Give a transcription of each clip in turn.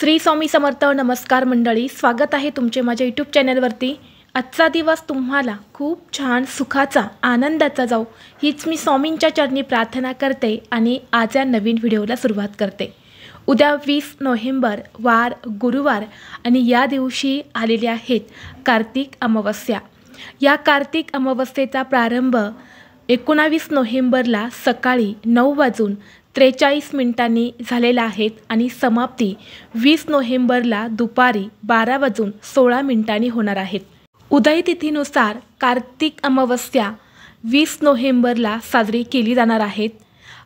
श्री स्वामी समर्थ. नमस्कार मंडळी, स्वागत आहे तुमचे माझ्या यूट्यूब चॅनलवरती. आजचा दिवस तुम्हाला खूप छान सुखाचा आनंदाचा जाऊ हीच मी स्वामींच्या चरणी प्रार्थना करते आणि आज या नवीन व्हिडिओला सुरुवात करते. उद्या 20 नोव्हेंबर वार गुरुवार आणि या दिवशी आलेले आहेत कार्तिक अमावस्या. या कार्तिक अमावस्येचा प्रारंभ 19 नोव्हेंबरला सकाळी 9:43 झालेला आहे आणि समाप्ती 20 नोव्हेंबरला दुपारी 12:16 होणार आहेत. उदय तिथीनुसार कार्तिक अमावस्या 20 नोव्हेंबरला साजरी केली जाणार आहेत.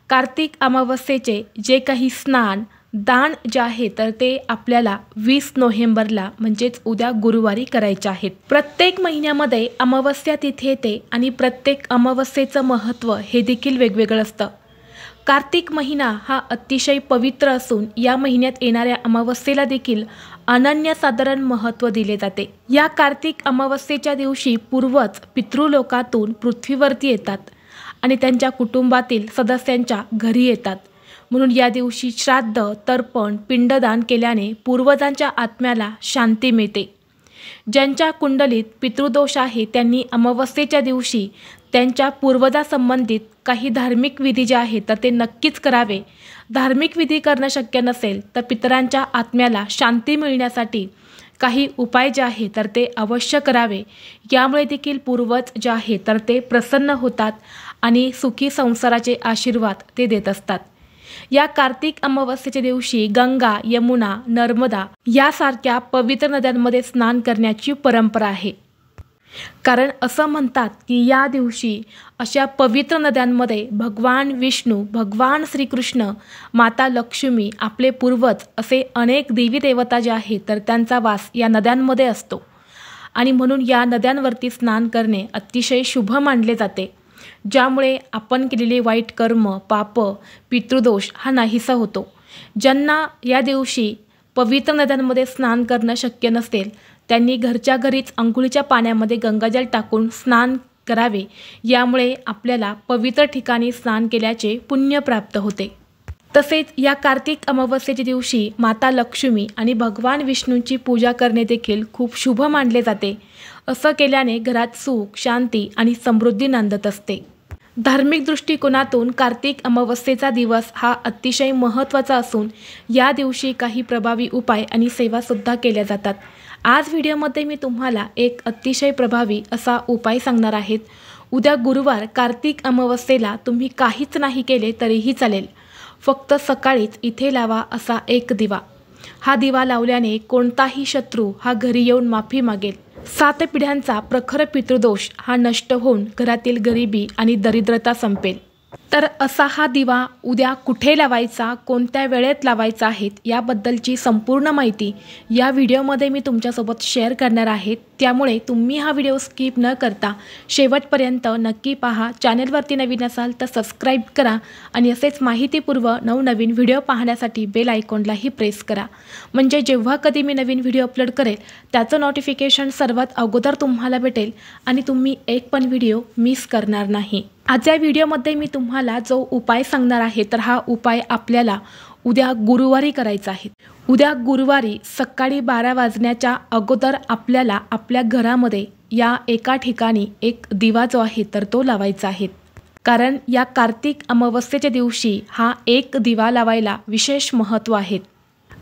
कार्तिक अमावस्येचे जे काही स्नान दान जे आहे तर ते आपल्याला 20 नोव्हेंबरला म्हणजेच उद्या गुरुवारी करायचे आहेत. प्रत्येक महिन्यामध्ये अमावस्या तिथी येते आणि प्रत्येक अमावस्येचं महत्त्व हे देखील वेगवेगळं असतं. कार्तिक महिना हा अतिशय पवित्र असून या महिन्यात येणाऱ्या अमावस्येला देखील अनन्यसाधारण महत्त्व दिले जाते. या कार्तिक अमावस्येच्या दिवशी पूर्वज पितृलोकातून पृथ्वीवरती येतात आणि त्यांच्या कुटुंबातील सदस्यांच्या घरी येतात. म्हणून या दिवशी श्राद्ध तर्पण पिंडदान केल्याने पूर्वजांच्या आत्म्याला शांती मिळते. ज्यांच्या कुंडलीत पितृदोष आहे त्यांनी अमावस्येच्या दिवशी त्यांच्या पूर्वजासंबंधित काही धार्मिक विधी जे आहेत तर ते नक्कीच करावे. धार्मिक विधी करणं शक्य नसेल तर पितरांच्या आत्म्याला शांती मिळण्यासाठी काही उपाय जे आहे तर ते अवश्य करावे. यामुळे देखील पूर्वज जे आहे तर ते प्रसन्न होतात आणि सुखी संसाराचे आशीर्वाद ते देत असतात. या कार्तिक अमावस्येच्या दिवशी गंगा यमुना नर्मदा यासारख्या पवित्र नद्यांमध्ये स्नान करण्याची परंपरा आहे. कारण असं म्हणतात की या दिवशी अशा पवित्र नद्यांमध्ये भगवान विष्णू भगवान श्रीकृष्ण माता लक्ष्मी आपले पूर्वज असे अनेक देवी देवता जे आहेत तर त्यांचा वास या नद्यांमध्ये असतो आणि म्हणून या नद्यांवरती स्नान करणे अतिशय शुभ मानले जाते. ज्यामुळे आपण केलेले वाईट कर्म पाप पितृदोष हा नाहीसा होतो. ज्यांना या दिवशी पवित्र नद्यांमध्ये स्नान करणं शक्य नसेल त्यांनी घरच्या घरीच अंघोळीच्या पाण्यामध्ये गंगाजल टाकून स्नान करावे. यामुळे आपल्याला पवित्र ठिकाणी स्नान केल्याचे पुण्य प्राप्त होते. तसेच या कार्तिक अमावस्येच्या दिवशी माता लक्ष्मी आणि भगवान विष्णूंची पूजा करणे देखील खूप शुभ मानले जाते. असं केल्याने घरात सुख शांती आणि समृद्धी नांदत असते. धार्मिक दृष्टिकोनातून कार्तिक अमावस्येचा दिवस हा अतिशय महत्त्वाचा असून या दिवशी काही प्रभावी उपाय आणि सेवासुद्धा केल्या जातात. आज व्हिडिओमध्ये मी तुम्हाला एक अतिशय प्रभावी असा उपाय सांगणार आहेत. उद्या गुरुवार कार्तिक अमावस्येला तुम्ही काहीच नाही केले तरीही चालेल. फक्त सकाळीच इथे लावा असा एक दिवा. हा दिवा लावल्याने कोणताही शत्रू हा घरी येऊन माफी मागेल. 7 पिढ्यांचा प्रखर पितृदोष हा नष्ट होऊन घरातील गरिबी आणि दरिद्रता संपेल. तर असा हा दिवा उद्या कुठे लावायचा कोणत्या वेळेत लावायचा आहे याबद्दलची संपूर्ण माहिती या व्हिडिओमध्ये मी तुमच्यासोबत शेअर करणार आहे. त्यामुळे तुम्ही हा व्हिडिओ स्किप न करता शेवटपर्यंत नक्की पहा. चॅनलवरती नवीन असाल तर सबस्क्राईब करा आणि असेच माहितीपूर्व नवनवीन व्हिडिओ पाहण्यासाठी बेल आयकॉनलाही प्रेस करा. म्हणजे जेव्हा कधी मी नवीन व्हिडिओ अपलोड करेल त्याचं नोटिफिकेशन सर्वात अगोदर तुम्हाला भेटेल आणि तुम्ही एक पण व्हिडिओ मिस करणार नाही. आज या व्हिडिओमध्ये मी तुम्हाला जो उपाय सांगणार आहे तर हा उपाय आपल्याला उद्या गुरुवारी करायचा आहे. उद्या गुरुवारी सकाळी 12 वाजण्याच्या अगोदर आपल्याला आपल्या घरामध्ये या एका ठिकाणी एक दिवा जो आहे तर तो लावायचा आहे. कारण या कार्तिक अमावस्येच्या दिवशी हा एक दिवा लावायला विशेष महत्त्व आहे.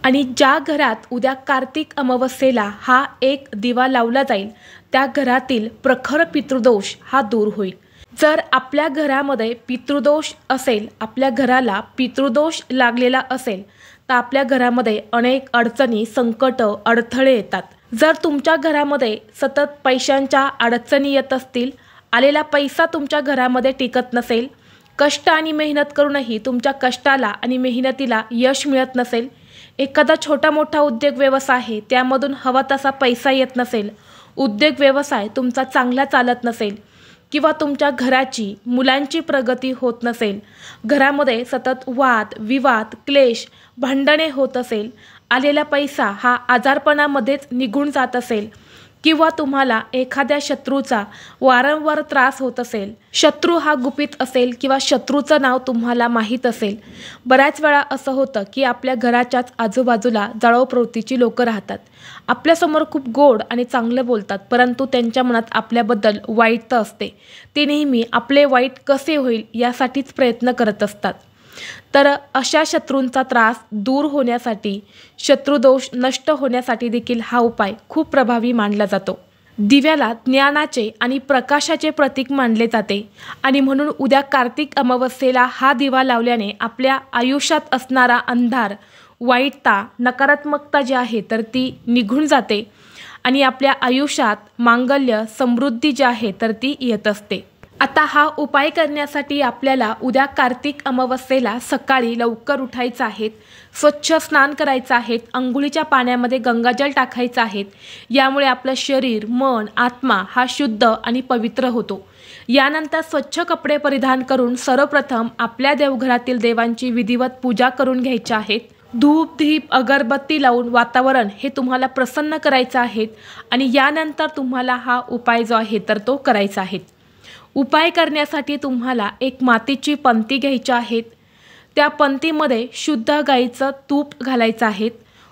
आणि ज्या घरात उद्या कार्तिक अमावस्येला हा एक दिवा लावला जाईल त्या घरातील प्रखर पितृदोष हा दूर होईल. जर आपल्या घरामध्ये पितृदोष असेल आपल्या घराला पितृदोष लागलेला असेल तर आपल्या घरामध्ये अनेक अडचणी संकट अडथळे येतात. जर तुमच्या घरामध्ये सतत पैशांच्या अडचणी येत असतील आलेला पैसा तुमच्या घरामध्ये टिकत नसेल कष्ट आणि मेहनत करूनही तुमच्या कष्टाला आणि मेहनतीला यश मिळत नसेल एखादा छोटा मोठा उद्योग व्यवसाय आहे त्यामधून हवा तसा पैसा येत नसेल उद्योग व्यवसाय तुमचा चांगला चालत नसेल किंवा तुमच्या घराची मुलांची प्रगती होत नसेल घरामध्ये सतत वाद विवाद क्लेश भांडणे होत असेल आलेला पैसा हा आजारपणामध्येच निघून जात असेल किंवा तुम्हाला एखाद्या शत्रूचा वारंवार त्रास होत असेल, शत्रू हा गुपित असेल किंवा शत्रूचं नाव तुम्हाला माहीत असेल, बऱ्याच वेळा असं होतं की आपल्या घराच्याच आजूबाजूला जाळव प्रवृत्तीची लोकं राहतात. आपल्यासमोर खूप गोड आणि चांगलं बोलतात, परंतु त्यांच्या मनात आपल्याबद्दल वाईट तर असते. ते नेहमी आपले वाईट कसे होईल यासाठीच प्रयत्न करत असतात. तर अशा शत्रूंचा त्रास दूर होण्यासाठी, शत्रुदोष नष्ट होण्यासाठी देखील हा उपाय खूप प्रभावी मानला जातो. दिव्याला ज्ञानाचे आणि प्रकाशाचे प्रतीक मानले जाते आणि म्हणून उद्या कार्तिक अमावस्येला हा दिवा लावल्याने आपल्या आयुष्यात असणारा अंधार, वाईटता, नकारात्मकता जी आहे तर ती निघून जाते आणि आपल्या आयुष्यात मांगल्य, समृद्धी जी आहे तर ती येत असते. आता हा उपाय करण्यासाठी आपल्याला उद्या कार्तिक अमावस्येला सकाळी लवकर उठायचं आहे, स्वच्छ स्नान करायचं आहे, अंघोळीच्या पाण्यामध्ये गंगाजल टाकायचं आहे. यामुळे आपलं शरीर, मन, आत्मा हा शुद्ध आणि पवित्र होतो. यानंतर स्वच्छ कपडे परिधान करून सर्वप्रथम आपल्या देवघरातील देवांची विधिवत पूजा करून घ्यायची आहे. धूप, दीप, अगरबत्ती लावून वातावरण हे तुम्हाला प्रसन्न करायचं आहे आणि यानंतर तुम्हाला हा उपाय जो आहे तर तो करायचा आहे. उपाय करण्यासाठी तुम्हाला एक मातीची पंती घ्यायची आहेत. त्या पंतीमध्ये शुद्ध गाईचं तूप घालायचं आहे.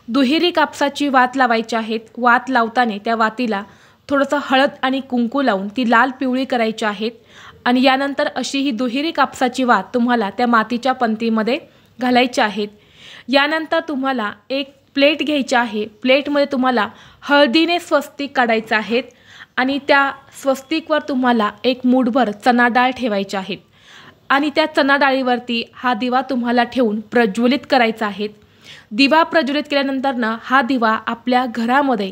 दुहेरी कापसाची वात लावायची आहे. वात लावताना त्या वातीला थोडंसं हळद आणि कुंकू लावून ती लाल पिवळी करायची आहे आणि यानंतर अशी ही दुहेरी कापसाची वात तुम्हाला त्या मातीच्या पंतीमध्ये घालायची आहे. यानंतर तुम्हाला एक प्लेट घ्यायची आहे. प्लेटमध्ये तुम्हाला हळदीने स्वस्तिक काढायचं आहे आणि त्या स्वस्तिकवर तुम्हाला एक मूठभर चणा डाळ ठेवायची आहे आणि त्या चणा डाळीवरती हा दिवा तुम्हाला ठेवून प्रज्वलित करायचा आहे. दिवा प्रज्वलित केल्यानंतरनं हा दिवा आपल्या घरामध्ये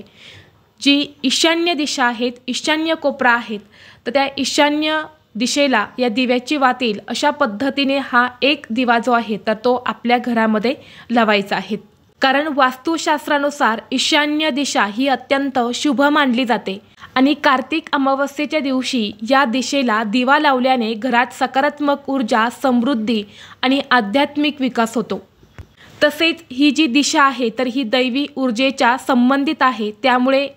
जी ईशान्य दिशा आहेत, ईशान्य कोपरा आहेत, तर त्या ईशान्य दिशेला या दिव्याची वात येईल अशा पद्धतीने हा एक दिवा जो आहे तर तो आपल्या घरामध्ये लावायचा आहे. कारण वास्तुशास्त्रानुसार ईशान्य दिशा ही अत्यंत शुभ मानली जाते आणि कार्तिक अमावस्येच्या दिवशी या दिशेला दिवा लावल्याने घरात सकारात्मक ऊर्जा, समृद्धी आणि आध्यात्मिक विकास होतो. तसेच ही जी दिशा आहे तर ही दैवी ऊर्जेच्या संबंधित आहे. त्यामुळे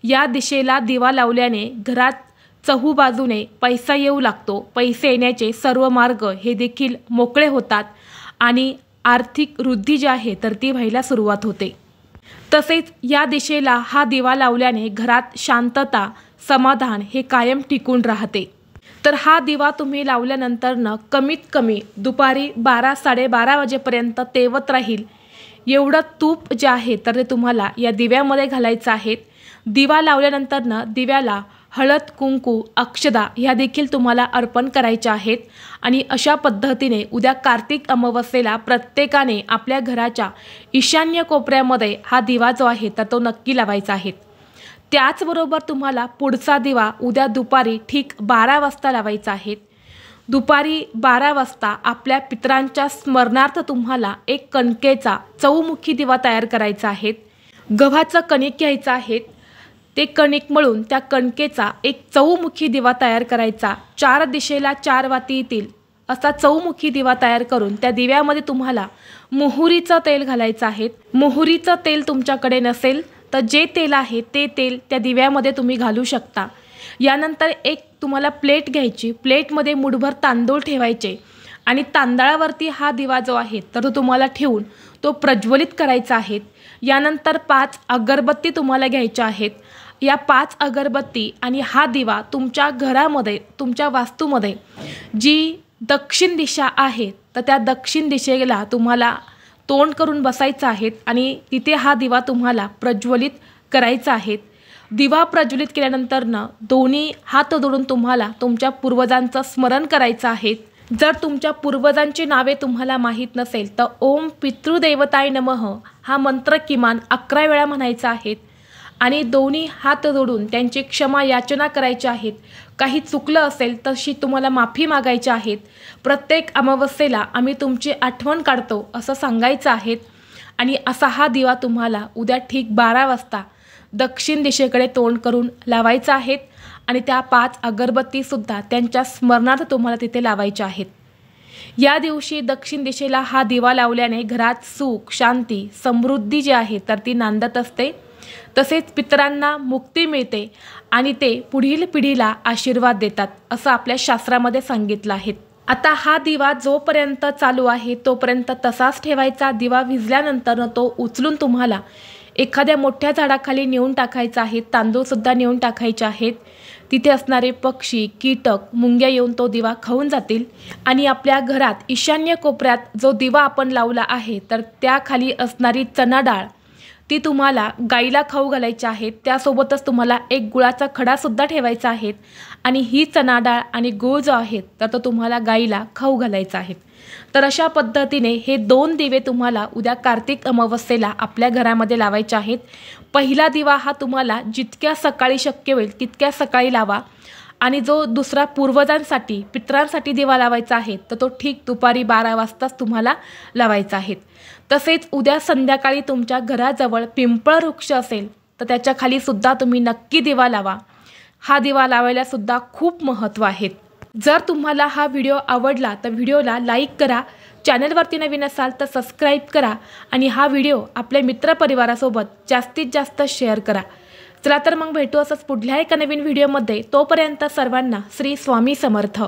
या दिशेला दिवा लावल्याने घरात चहूबाजूने पैसा येऊ लागतो. पैसे येण्याचे सर्व मार्ग हे देखील मोकळे होतात आणि आर्थिक वृद्धी जी आहे तर ती व्हायला सुरुवात होते. तसेच या दिशेला हा दिवा लावल्याने घरात शांतता, समाधान हे कायम टिकून राहते. तर हा दिवा तुम्ही लावल्यानंतरनं कमीत कमी दुपारी 12-12:30 वाजेपर्यंत तेवत राहील एवढं तूप जे आहे तर ते तुम्हाला या दिव्यामध्ये घालायचं आहे. दिवा लावल्यानंतरनं दिव्याला हळद, कुंकू, अक्षदा ह्या देखील तुम्हाला अर्पण करायच्या आहेत आणि अशा पद्धतीने उद्या कार्तिक अमावस्येला प्रत्येकाने आपल्या घराच्या ईशान्य कोपऱ्यामध्ये हा दिवा जो आहे तर तो नक्की लावायचा आहे. त्याचबरोबर तुम्हाला पुढचा दिवा उद्या दुपारी ठीक 12 वाजता लावायचा आहे. दुपारी 12 वाजता आपल्या पितरांच्या स्मरणार्थ तुम्हाला एक कणकेचा चौमुखी दिवा तयार करायचा आहे. गव्हाचं कणिक घ्यायचं आहे. ते कणिक मळून त्या कणकेचा एक चौमुखी दिवा तयार करायचा. 4 दिशेला 4 वाती येतील असा चौमुखी दिवा तयार करून त्या दिव्यामध्ये तुम्हाला मोहरीचं तेल घालायचं आहे. मोहरीचं तेल तुमच्याकडे नसेल तर जे तेल आहे ते तेल त्या दिव्यामध्ये तुम्ही घालू शकता. यानंतर एक तुम्हाला प्लेट घ्यायची. प्लेटमध्ये मूठभर तांदूळ ठेवायचे आणि तांदळावरती हा दिवा जो आहे तर तो तुम्हाला ठेवून तो प्रज्वलित करायचा आहे. यानंतर 5 अगरबत्ती तुम्हाला घ्यायच्या आहेत. या 5 अगरबत्ती आणि हा दिवा तुमच्या घरामध्ये, तुमच्या वास्तूमध्ये जी दक्षिण दिशा आहे तर त्या दक्षिण दिशेला तुम्हाला तोंड करून बसायचं आहे आणि तिथे हा दिवा तुम्हाला प्रज्वलित करायचा आहे. दिवा प्रज्वलित केल्यानंतरनं दोन्ही हात जोडून तुम्हाला तुमच्या पूर्वजांचं स्मरण करायचं आहे. जर तुमच्या पूर्वजांची नावे तुम्हाला माहीत नसेल तर ओम पितृदेवताय नमः हा मंत्र किमान 11 वेळा म्हणायचा आहे आणि दोन्ही हात जोडून त्यांची क्षमा याचना करायची आहेत. काही चुकलं असेल तशी तुम्हाला माफी मागायची आहेत. प्रत्येक अमावस्येला आम्ही तुमची आठवण काढतो असं सांगायचं आहे आणि असा हा दिवा तुम्हाला उद्या ठीक 12 वाजता दक्षिण दिशेकडे तोंड करून लावायचा आहे आणि त्या 5 अगरबत्तीसुद्धा त्यांच्या स्मरणार्थ तुम्हाला तिथे लावायच्या आहेत. या दिवशी दक्षिण दिशेला हा दिवा लावल्याने घरात सुख, शांती, समृद्धी जी आहे तर ती नांदत असते. तसेच पितरांना मुक्ती मिळते आणि ते पुढील पिढीला आशीर्वाद देतात असं आपल्या शास्त्रामध्ये सांगितलं आहे। आता हा दिवा जोपर्यंत चालू आहे तोपर्यंत तसाच ठेवायचा। दिवा विझल्यानंतर तो उचलून तुम्हाला एखाद्या मोठ्या झाडाखाली नेऊन टाकायचा आहे। तांदूळसुद्धा नेऊन टाकायचे आहेत। तिथे असणारे पक्षी, कीटक, मुंग्या येऊन तो दिवा खाऊन जातील आणि आपल्या घरात ईशान्य कोपऱ्यात जो दिवा आपण लावला आहे तर त्याखाली असणारी चणा डाळ ती तुम्हाला गाईला खाऊ घालायची आहे। त्यासोबतच तुम्हाला एक गुळाचा खडासुद्धा ठेवायचा आहे आणि ही चणा डाळ आणि गूळ जो आहे तर तो तुम्हाला गाईला खाऊ घालायचा आहे। तर अशा पद्धतीने हे 2 दिवे तुम्हाला उद्या कार्तिक अमावस्येला आपल्या घरामध्ये लावायचे आहेत। पहिला दिवा हा तुम्हाला जितक्या सकाळी शक्य होईल तितक्या सकाळी लावा आणि जो दुसरा पूर्वजांसाठी पितरांसाठी दिवा लावायचा आहे तर तो ठीक दुपारी 12 वाजताच तुम्हाला लावायचा आहे। तसेच उद्या संध्याकाळी तुमच्या घराजवळ पिंपळ वृक्ष असेल तर त्याच्या खाली सुद्धा तुम्ही नक्की दिवा लावा। हा दिवा लावायला सुद्धा खूप महत्त्व आहे। जर तुम्हाला हा व्हिडिओ आवडला तर व्हिडिओला लाईक करा, चॅनलवरती नवीन असाल तर सबस्क्राईब करा आणि हा व्हिडिओ आपल्या मित्रपरिवारासोबत जास्तीत जास्त शेअर करा। चला तर मग भेटू असंच पुढल्या एका नवीन व्हिडिओमध्ये। तोपर्यंत सर्वांना श्री स्वामी समर्थ।